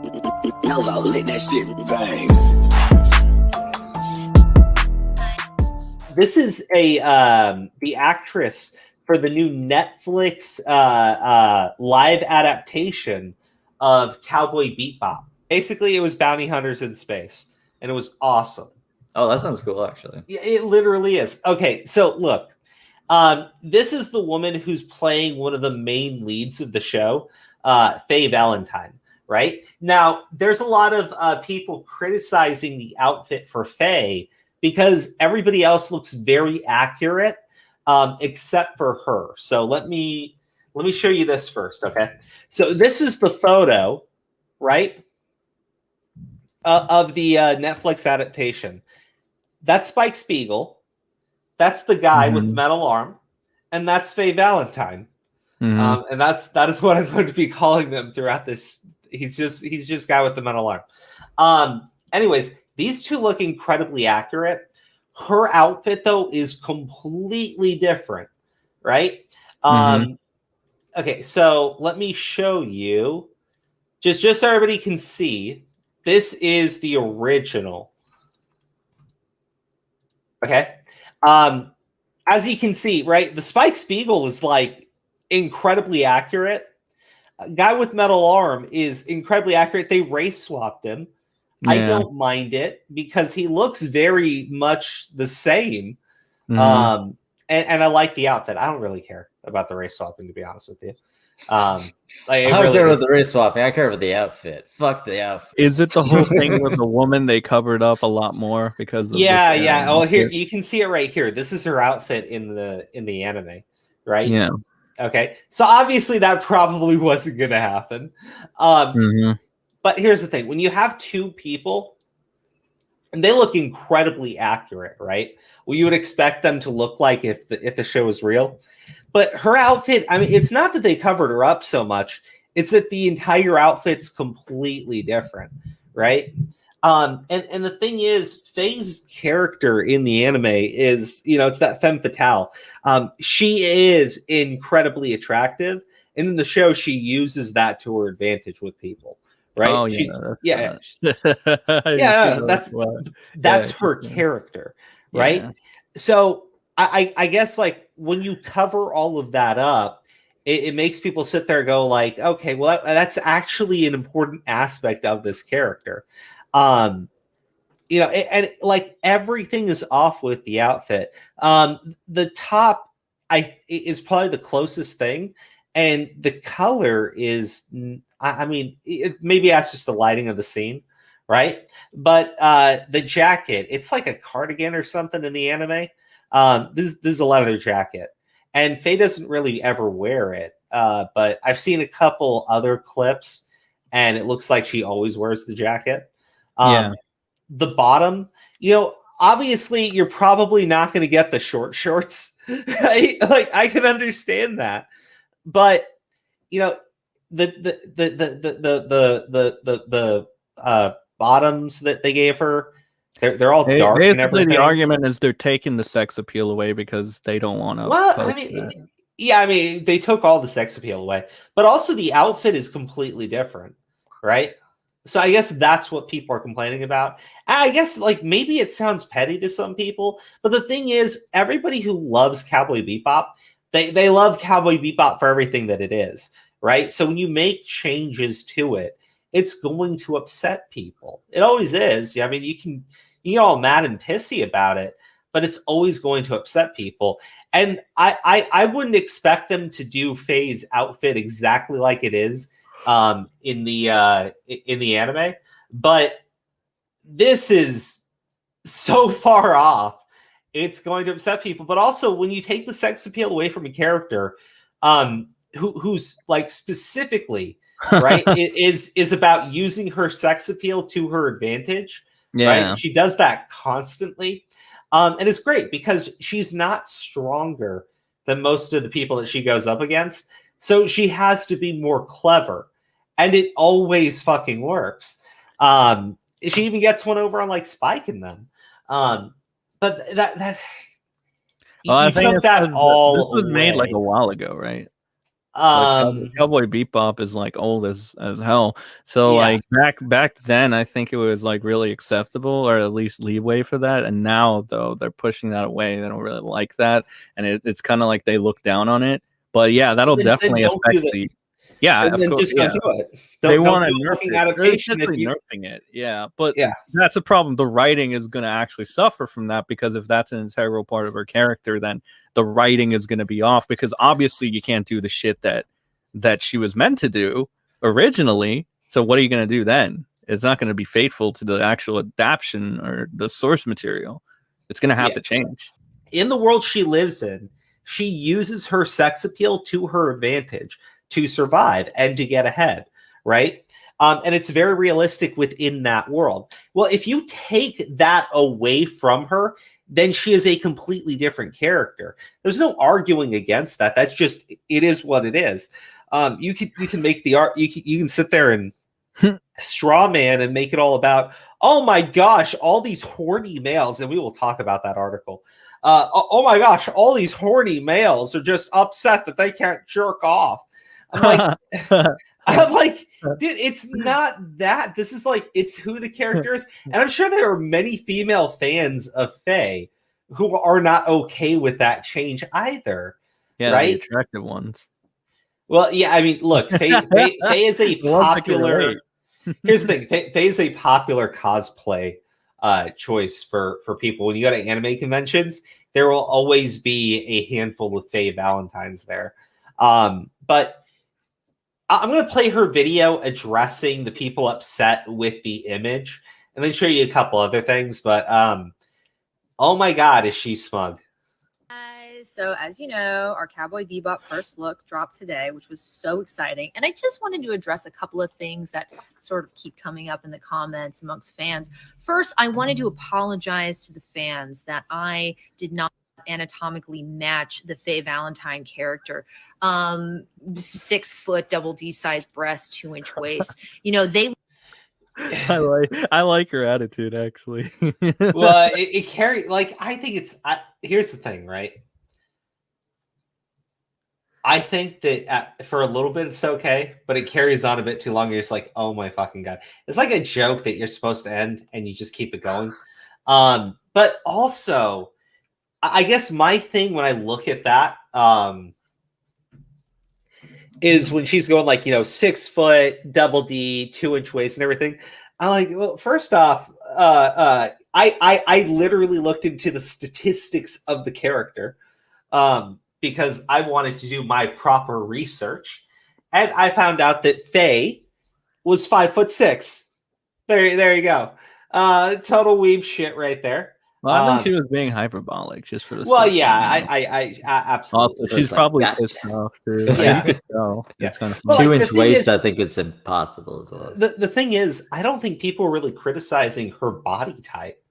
Novo lit that shit bang. This is the actress for the new Netflix live adaptation of Cowboy Bebop. Basically, it was bounty hunters in space, and it was awesome. Oh, that sounds cool, actually. Yeah, it literally is. Okay, so look, this is the woman who's playing one of the main leads of the show, Faye Valentine. Right now, there's a lot of people criticizing the outfit for Faye because everybody else looks very accurate, except for her. So let me show you this first, okay? So this is the photo, right, of the Netflix adaptation. That's Spike Spiegel. That's the guy with the metal arm, and that's Faye Valentine. And that is what I'm going to be calling them throughout this. He's just guy with the metal arm. Anyways, these two look incredibly accurate. Her outfit though is completely different, right? Okay, so let me show you, just so everybody can see. This is the original. Okay, as you can see, right, the Spike Spiegel is like incredibly accurate. A guy with metal arm is incredibly accurate. They race swapped him. Yeah. I don't mind it because he looks very much the same. And I like the outfit. I don't really care about the race swapping, to be honest with you. I don't care about the race swapping. I care about the outfit. Fuck the outfit. Is it the whole thing with the woman they covered up a lot more because of yeah. Oh, here you can see it right here. This is her outfit in the anime, right? Yeah. Okay, so obviously that probably wasn't going to happen. But here's the thing. When you have two people, and they look incredibly accurate, right? Well, you would expect them to look like if the show was real. But her outfit, I mean, it's not that they covered her up so much. It's that the entire outfit's completely different, right? And the thing is, Faye's character in the anime is, it's that femme fatale. She is incredibly attractive, and in the show, she uses that to her advantage with people, right? Oh, That's her character, right? Yeah. So I guess like when you cover all of that up, it makes people sit there and go like, okay, well that's actually an important aspect of this character. And like everything is off with the outfit. The top is probably the closest thing, and the color is, maybe that's just the lighting of the scene, right? But the jacket, it's like a cardigan or something in the anime. This is a leather jacket, and Faye doesn't really ever wear it. But I've seen a couple other clips, and it looks like she always wears the jacket. The bottom, obviously you're probably not going to get the short shorts, right? Like I can understand that, but the bottoms that they gave her, they're all dark and everything. The argument is they're taking the sex appeal away because they don't want to. Well, they took all the sex appeal away, but also the outfit is completely different, right? So I guess that's what people are complaining about. I guess like maybe it sounds petty to some people, but the thing is, everybody who loves Cowboy Bebop, they love Cowboy Bebop for everything that it is, right? So when you make changes to it, it's going to upset people. It always is. I mean, you can get all mad and pissy about it, but it's always going to upset people. And I wouldn't expect them to do Faye's outfit exactly like it is in the anime, but this is so far off, it's going to upset people. But also, when you take the sex appeal away from a character, who's like specifically right is about using her sex appeal to her advantage, right? She does that constantly, and it's great because she's not stronger than most of the people that she goes up against, so she has to be more clever. And it always fucking works. She even gets one over on like Spike in them. But that I think that all this was made like a while ago, right? Cowboy Bebop is like old as hell. So like back then, I think it was like really acceptable, or at least leeway for that. And now though, they're pushing that away. They don't really like that, and it's kind of like they look down on it. But yeah, that'll definitely affect the. Yeah, and of then course. Just don't do it. They want to nerf it. Adaptation They're nerfing it. Yeah, but that's a problem. The writing is going to actually suffer from that, because if that's an integral part of her character, then the writing is going to be off, because obviously you can't do the shit that she was meant to do originally. So what are you going to do then? It's not going to be faithful to the actual adaptation or the source material. It's going to have to change. In the world she lives in, she uses her sex appeal to her advantage to survive and to get ahead, right? And it's very realistic within that world. Well, if you take that away from her, then she is a completely different character. There's no arguing against that. That's just, it is what it is. You can make the art. You can sit there and straw man and make it all about, oh my gosh, all these horny males, and we will talk about that article. Oh my gosh, all these horny males are just upset that they can't jerk off. I'm like, dude, it's not that. This is like, it's who the character is. And I'm sure there are many female fans of Faye who are not okay with that change either. Yeah, right? The attractive ones. Well, yeah, I mean, look, Faye is a popular. Here's the thing: Faye is a popular cosplay choice for people. When you go to anime conventions, there will always be a handful of Faye Valentines there. But I'm going to play her video addressing the people upset with the image, and then show you a couple other things. But oh my God, is she smug? So as you know, our Cowboy Bebop first look dropped today, which was so exciting. And I just wanted to address a couple of things that sort of keep coming up in the comments amongst fans. First, I wanted to apologize to the fans that I did not anatomically match the Faye Valentine character. 6 foot, double D size breast, 2-inch waist. You know, they I like her attitude, actually. Well, it carry, like, I think it's here's the thing, right? I think that for a little bit it's okay, but it carries on a bit too long. You're just like, oh my fucking God. It's like a joke that you're supposed to end and you just keep it going. But also, I guess my thing when I look at that is when she's going like, 6 foot, double D, 2-inch waist and everything. I'm like, well, first off, I literally looked into the statistics of the character because I wanted to do my proper research, and I found out that Faye was 5'6". There you go. Total weeb shit right there. Well, I think she was being hyperbolic just for the. Well, yeah, I absolutely. Also, she's probably pissed off too. Yeah, it's kind of well, 2-inch waist. I think it's impossible as well. The thing is, I don't think people are really criticizing her body type.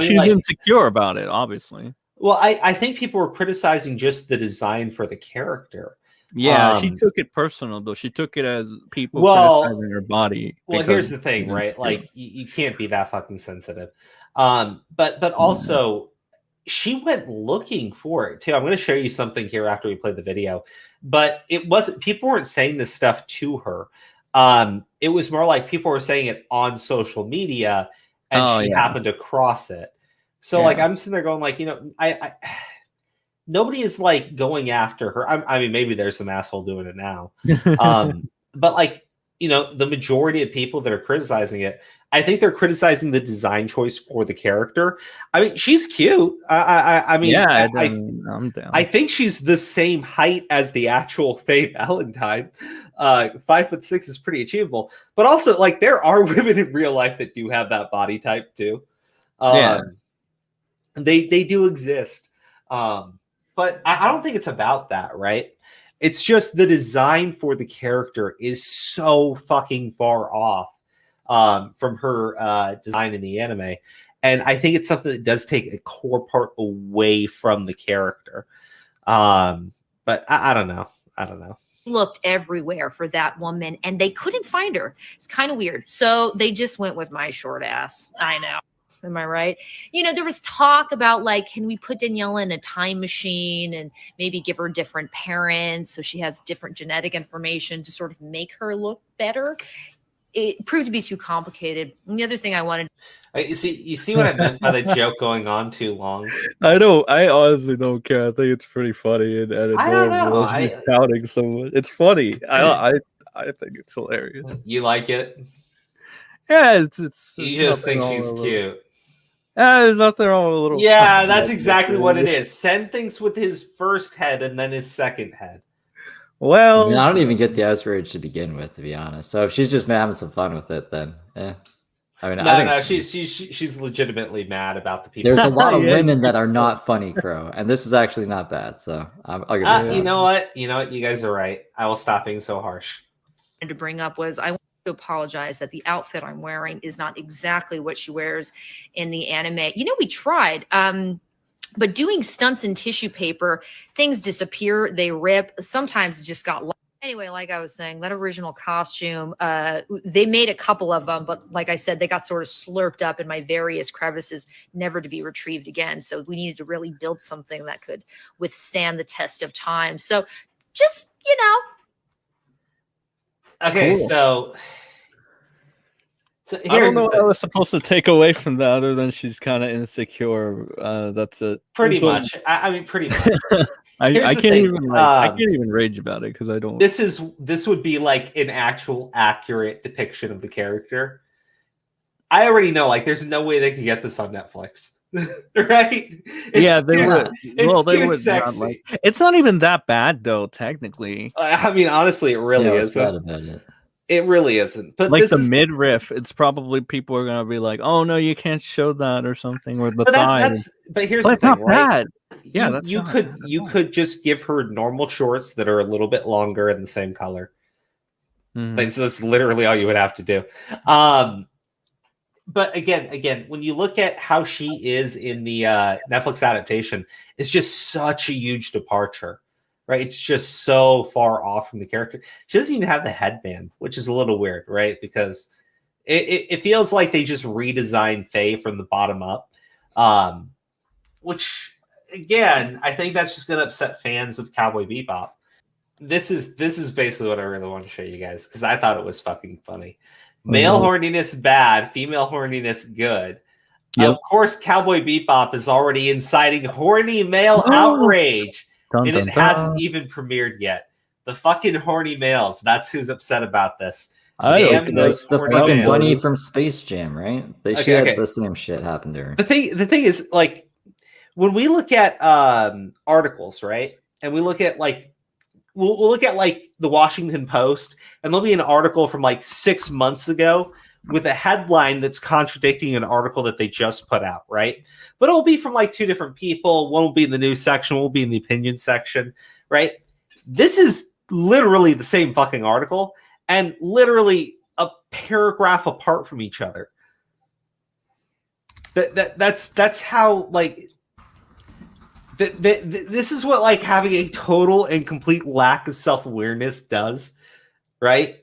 She's insecure about it, obviously. Well, I think people were criticizing just the design for the character. Yeah, she took it personal, though. She took it as people criticizing her body. Well, here's the thing, right? Like, you can't be that fucking sensitive. But also, she went looking for it, too. I'm going to show you something here after we play the video. But it wasn't, people weren't saying this stuff to her. It was more like people were saying it on social media, and she happened to cross it. So, like, I'm sitting there going, like, I nobody is, like, going after her. I mean, maybe there's some asshole doing it now. But, like, the majority of people that are criticizing it, I think they're criticizing the design choice for the character. I mean, she's cute. I mean, yeah, I'm down. I think she's the same height as the actual Faye Valentine. 5'6" is pretty achievable. But also, like, there are women in real life that do have that body type too. They do exist. But I don't think it's about that, right? It's just the design for the character is so fucking far off from her design in the anime. And I think it's something that does take a core part away from the character. But I don't know. Looked everywhere for that woman and they couldn't find her. It's kind of weird. So they just went with my short ass. I know. Am I right? You know, there was talk about like, can we put Daniela in a time machine and maybe give her different parents so she has different genetic information to sort of make her look better? It proved to be too complicated. And the other thing I wanted, you see what I meant by the joke going on too long. I honestly don't care. I think it's pretty funny and adorable. I don't know. It's shouting so much. It's funny. I think it's hilarious. You like it? Yeah, it's you just think she's cute. There's nothing wrong with a little. Yeah, that's exactly what it is. Sen thinks with his first head and then his second head. Well, I mean, I don't even get the outrage to begin with, to be honest. So if she's just having some fun with it, then yeah. I mean, no, she's legitimately mad about the people. There's a lot of women that are not funny, Crow, and this is actually not bad. So I'll give you know what? You guys are right. I will stop being so harsh. To bring up was I want to apologize that the outfit I'm wearing is not exactly what she wears in the anime. You know, we tried. But doing stunts in tissue paper, things disappear, they rip. Sometimes it just got lost. Anyway, like I was saying, that original costume, they made a couple of them, but like I said, they got sort of slurped up in my various crevices, never to be retrieved again. So we needed to really build something that could withstand the test of time. So just, Okay, cool. So I don't know what I was supposed to take away from that other than she's kind of insecure. That's it. Pretty much. I mean, pretty much. I can't even rage about it because I don't. This would be like an actual accurate depiction of the character. I already know, like, there's no way they could get this on Netflix, right? They would. Well, they would. Sexy. It's not even that bad, though. Technically, I mean, honestly, it really isn't. It really isn't. But like the midriff, it's probably people are gonna be like, "Oh no, you can't show that" or something. Or the thigh. But here's the thing, not right? Bad. Yeah, you could just give her normal shorts that are a little bit longer and the same color. Like, so that's literally all you would have to do. But again, when you look at how she is in the Netflix adaptation, it's just such a huge departure. Right, it's just so far off from the character. She doesn't even have the headband, which is a little weird, right? Because it feels like they just redesigned Faye from the bottom up, which again, I think that's just going to upset fans of Cowboy Bebop. This is basically what I really want to show you guys because I thought it was fucking funny. Male horniness bad, female horniness good. Yep. Of course, Cowboy Bebop is already inciting horny male outrage. And it hasn't even premiered yet. The fucking horny males. That's who's upset about this. The fucking bunny from Space Jam, right? She had the same shit happen to her. The thing is, like, when we look at articles, right? And we look at like we'll look at like the Washington Post, and there'll be an article from like 6 months ago with a headline that's contradicting an article that they just put out, right? But it'll be from like two different people. One will be in the news section, one will be in the opinion section, right? This is literally the same fucking article and literally a paragraph apart from each other. That's how, like, this is what like having a total and complete lack of self-awareness does, right?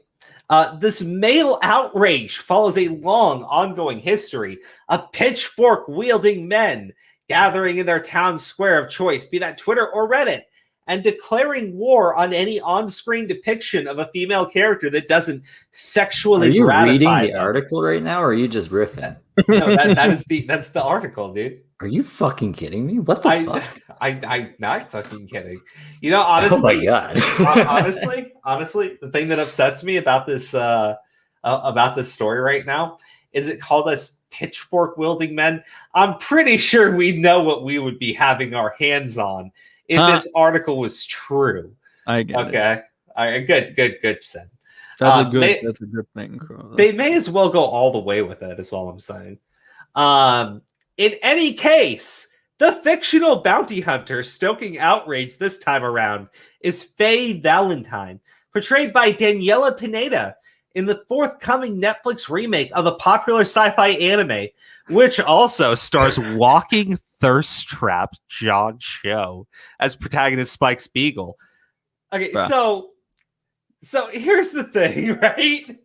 This male outrage follows a long, ongoing history of pitchfork-wielding men gathering in their town square of choice, be that Twitter or Reddit, and declaring war on any on-screen depiction of a female character that doesn't sexually gratify them. Are you reading the article right now, or are you just riffing? No, that's the article, dude. Are you fucking kidding me? What the fuck? I'm not fucking kidding. You know, honestly, oh my god. honestly, the thing that upsets me about this story right now is it called us pitchfork wielding men. I'm pretty sure we know what we would be having our hands on if this article was true. I get it. Okay. All right, good, Sen. That's a good thing, Crow. They may as well go all the way with it, is all I'm saying. In any case, the fictional bounty hunter stoking outrage this time around is Faye Valentine, portrayed by Daniela Pineda in the forthcoming Netflix remake of the popular sci-fi anime, which also stars walking thirst-trapped John Cho as protagonist Spike Spiegel. Okay, so here's the thing, right?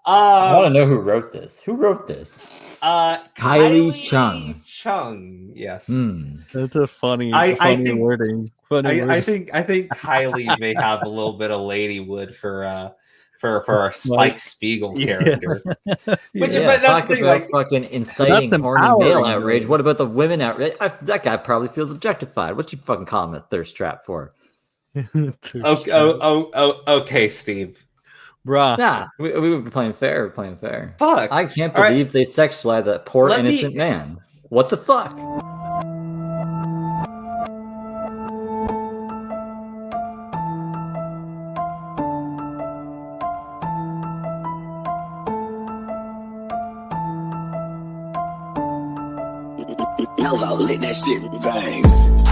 I want to know who wrote this. Who wrote this? Kylie Chung. Yes. That's a funny, I think, wording. I think Kylie may have a little bit of ladywood for a Spike Spiegel character. But that's the thing, like fucking inciting horny male outrage. What about the women outrage? That guy probably feels objectified. What you fucking call him a thirst trap for? Okay, Steve. Bruh. Nah, we were playing fair. We're playing fair. Fuck. I can't believe they sexualize that poor innocent man. What the fuck? Novo lit that shit, bang.